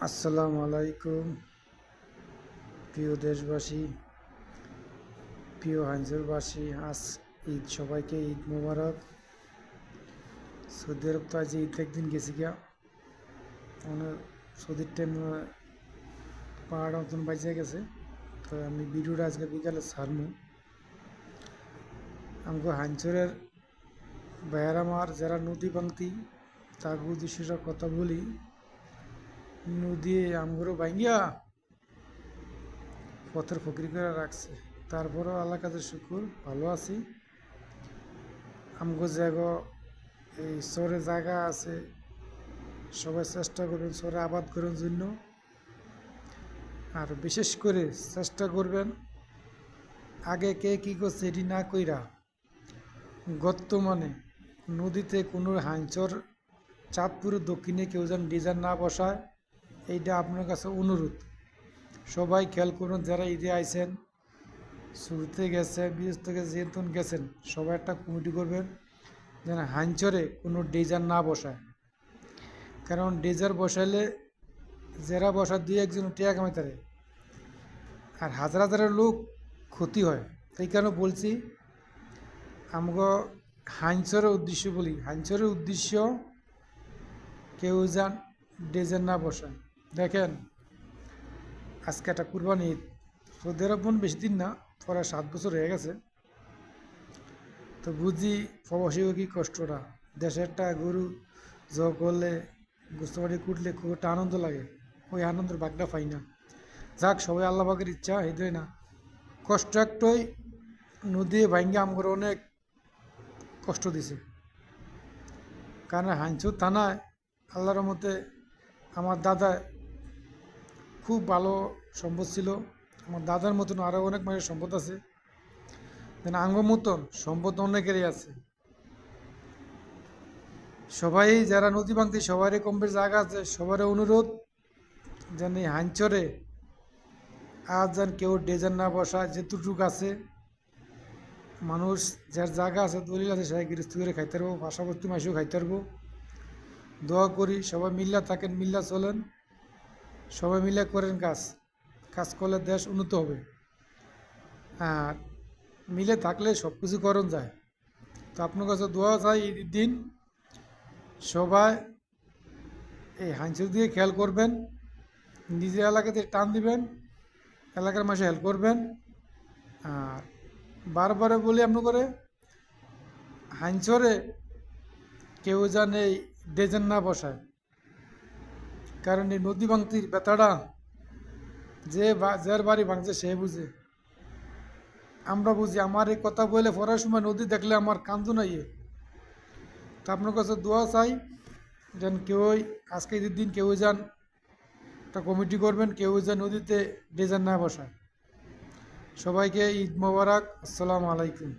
আসসালামু আলাইকুম। প্রিয় দেশবাসী, প্রিয় হাঞ্জুরবাসী, আজ ঈদ, সবাইকে ঈদ মোবারক। সৌদি আরব তো আজ ঈদ একদিন গেছি গিয়া, মানে সৌদির টাইম পাহাড় মতন বাজে গেছে। তো আমি ভিডিওটা আজকে বিকালে ছাড়মু। আমাকে হাঞ্চরের ভাইয়ার আমার যারা নদী বাংতি তাকে উদ্দেশ্যে কথা বলি। নদী আমগুলো ভাঙ্গিয়া পথের ফকির করে রাখছে। তারপরও আল্লাহ কাছে শুকুর, ভালো আছি। আমগো জায়গা এই চরে জায়গা আছে, সবাই চেষ্টা করবেন চরে আবাদ করার জন্য। আর বিশেষ করে চেষ্টা করবেন আগে কে কী করছে এটি না কইরা বর্তমানে নদীতে কোনো হাঞ্চর চাঁদপুরের দক্ষিণে কেউ যেন ডিজাইন না বসায়, এইটা আপনার কাছে অনুরোধ। সবাই খেয়াল করুন, যারা ঈদে আইছেন, শুরুতে গেছেন, বিদেশ থেকে যেহেতু গেছেন, সবাই একটা কমিটি করবেন যেন হাঞ্চরে কোনো ডিজাইন না বসায়। কারণ ডিজার বসাইলে যারা বসা দুই একজন টিয়া কামাইতারে, আর হাজার হাজারের লোক ক্ষতি হয়। এই কারণে বলছি, আমগো হাঞ্চরের উদ্দেশ্য বলি, হাঞ্চরের উদ্দেশ্য কেউ যেন ডিজাইন না বসায়। দেখেন, আজকে একটা কুরবানি ঈদ, সৌদি আরব বেশি দিন না, প্রায় 7 বছর হয়ে গেছে। তো বুঝি প্রবাসী কি কষ্টটা। দেশে একটা গরু করলে, গুস্তবাড়ি কুটলে খুব একটা আনন্দ লাগে, ওই আনন্দের ভাগটা পাই না। যাক, সবাই আল্লাহ পাকের ইচ্ছা, হেঁটে না। কষ্ট একটাই, নদী ভাঙ্গে আমগরে অনেক কষ্ট দিছে। কারণ হাঞ্চুর থানায় আল্লাহর মতে আমার দাদা খুব ভালো সম্পদ ছিল। আমার দাদার মতন আরও অনেক মানুষের সম্পদ আছে, যেন আঙ্গ মতন সম্পদ অনেকেরই আছে। সবাই যারা নদী ভাঙতে সবারই কম বেশ জায়গা আছে, সবারই অনুরোধ যেন এই হাঞ্চরে আজ যেন কেউ ডেজার না বসায়। যেটুক আছে মানুষ যার জায়গা আছে, দলিল আছে, সবাই গৃহস্থ করে খাইতে পারবো, পাশাপাশি মাসেও খাইতে পারবো। দোয়া করি সবাই মিল্লা থাকেন, মিল্লা চলেন, সবাই মিলে করেন কাজ। কাজ করলে দেশ উন্নত হবে, আর মিলে থাকলে সব কিছু করণ যায়। তো আপনার কাছে দোয়া চাই, ঈদের দিন সবাই এই হাঞ্চুর দিয়ে খেয়াল করবেন, নিজের এলাকাতে টান দিবেন, এলাকার মাসে হেল্প করবেন। আর বারবারে বলি আপনার করে, হাঞ্চরে কেউ যেন এই ডেজেন না বসায়। কারণ এই নদী ভাঙতির ব্যথাটা যার বাড়ি ভাঙছে সে বুঝে, আমরা বুঝি। আমার এই কথা বলে পড়ার সময় নদী দেখলে আমার কান্দু নাইয়ে। তা আপনার কাছে দোয়া চাই যেন কেউই আজকে ঈদের দিন কেউ যান একটা কমিটি করবেন, কেউ যেন নদীতে ডেজার না বসায়। সবাইকে ঈদ মোবারক, আসসালামু আলাইকুম।